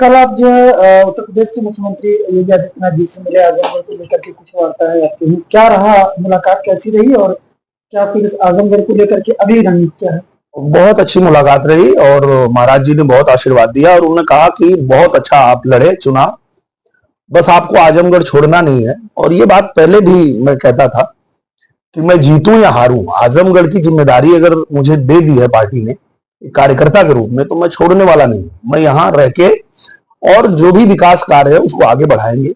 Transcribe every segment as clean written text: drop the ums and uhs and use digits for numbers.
कल आप जो है उत्तर प्रदेश के मुख्यमंत्री योगी आदित्यनाथ जी से मिले, आजमगढ़ को लेकर के कुछ वार्ता है आपकी, क्या रहा मुलाकात, कैसी रही और क्या फिर इस आजमगढ़ को लेकर के अगली रणनीति क्या है? बहुत अच्छी मुलाकात रही और महाराज जी ने बहुत आशीर्वाद दिया और उन्होंने कहा कि बहुत अच्छा आप लड़े चुनाव, बस आपको आजमगढ़ छोड़ना नहीं है। और ये बात पहले भी मैं कहता था कि मैं जीतूं या हारूं, आजमगढ़ की जिम्मेदारी अगर मुझे दे दी है पार्टी ने कार्यकर्ता के रूप में, तो मैं छोड़ने वाला नहीं हूं। मैं यहाँ रह के और जो भी विकास कार्य है उसको आगे बढ़ाएंगे,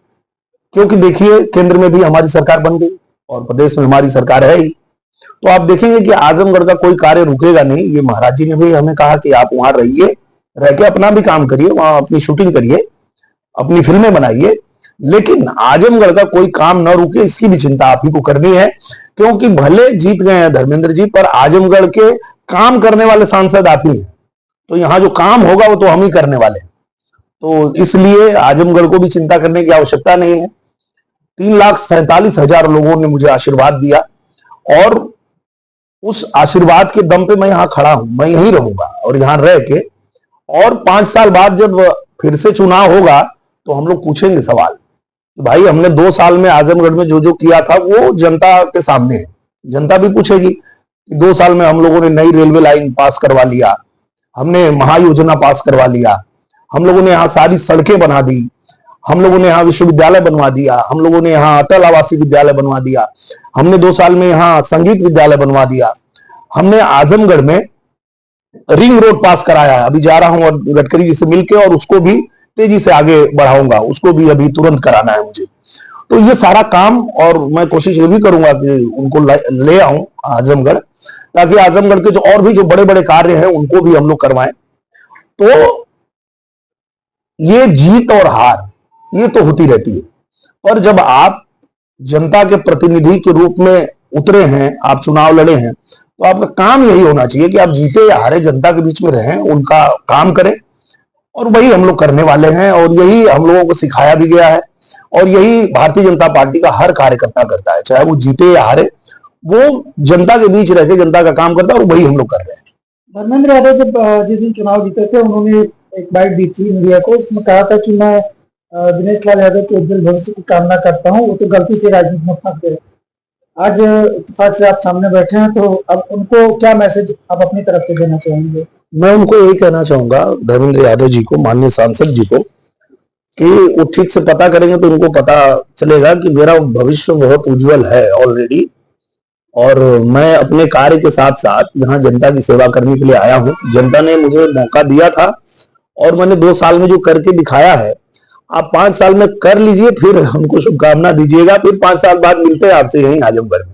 क्योंकि देखिए केंद्र में भी हमारी सरकार बन गई और प्रदेश में हमारी सरकार है ही, तो आप देखेंगे कि आजमगढ़ का कोई कार्य रुकेगा नहीं। ये महाराज जी ने भी हमें कहा कि आप वहां रहिए, रह के अपना भी काम करिए, वहां अपनी शूटिंग करिए, अपनी फिल्में बनाइए, लेकिन आजमगढ़ का कोई काम न रुके इसकी भी चिंता आप ही को करनी है, क्योंकि भले जीत गए हैं धर्मेंद्र जी, पर आजमगढ़ के काम करने वाले सांसद आप ही हैं। तो यहाँ जो काम होगा वो तो हम ही करने वाले हैं, तो इसलिए आजमगढ़ को भी चिंता करने की आवश्यकता नहीं है। 3,47,000 लोगों ने मुझे आशीर्वाद दिया और उस आशीर्वाद के दम पे मैं यहाँ खड़ा हूं, मैं यहीं रहूंगा और यहाँ रह के, और 5 साल बाद जब फिर से चुनाव होगा तो हम लोग पूछेंगे सवाल कि भाई हमने 2 साल में आजमगढ़ में जो जो किया था वो जनता के सामने है। जनता भी पूछेगी कि 2 साल में हम लोगों ने नई रेलवे लाइन पास करवा लिया, हमने महायोजना पास करवा लिया, हम लोगों ने यहाँ सारी सड़कें बना दी, हम लोगों ने यहाँ विश्वविद्यालय बनवा दिया, हम लोगों ने यहाँ अटल आवासीय विद्यालय बनवा दिया, हमने 2 साल में यहाँ संगीत विद्यालय बनवा दिया, हमने आजमगढ़ में रिंग रोड पास कराया है, अभी जा रहा हूं और गडकरी जी से मिलके और उसको भी तेजी से आगे बढ़ाऊंगा, उसको भी अभी तुरंत कराना है मुझे। तो ये सारा काम, और मैं कोशिश ये भी करूंगा कि उनको ले आऊं आजमगढ़, ताकि आजमगढ़ के जो और भी जो बड़े बड़े कार्य हैं उनको भी हम लोग करवाएं। तो ये जीत और हार ये तो होती रहती है, पर जब आप जनता के प्रतिनिधि के रूप में उतरे हैं, आप चुनाव लड़े हैं, तो आपका काम यही होना चाहिए कि आप जीते या हारे जनता के बीच में रहें, उनका काम करें, और वही हम लोग करने वाले हैं और यही हम लोगों को सिखाया भी गया है और यही भारतीय जनता पार्टी का हर कार्यकर्ता करता है, चाहे वो जीते या हारे, वो जनता के बीच रह के जनता का काम करता है और वही हम लोग कर रहे हैं। धर्मेंद्र यादव जब जिस दिन चुनाव जीते थे उन्होंने एक बाइट दी थी मीडिया को, उसमें कहा था कि मैं दिनेश लाल यादव के उज्जवल भविष्य की कामना करता हूँ, वो तो गलती से राजनीति में फंस गए। आज इत्तेफाक से आप सामने बैठे हैं, तो अब उनको क्या मैसेज आप अपनी तरफ से देना चाहेंगे? मैं उनको यही कहना चाहूंगा, धर्मेंद्र यादव जी को, माननीय सांसद जी को, कि वो ठीक से पता करेंगे तो उनको पता चलेगा कि मेरा भविष्य बहुत उज्जवल है ऑलरेडी, और मैं अपने कार्य के साथ साथ यहाँ जनता की सेवा करने के लिए आया हूँ। जनता ने मुझे मौका दिया था और मैंने 2 साल में जो करके दिखाया है, आप 5 साल में कर लीजिए, फिर हमको शुभकामना दीजिएगा, फिर 5 साल बाद मिलते हैं आपसे यहीं आजमगढ़ में।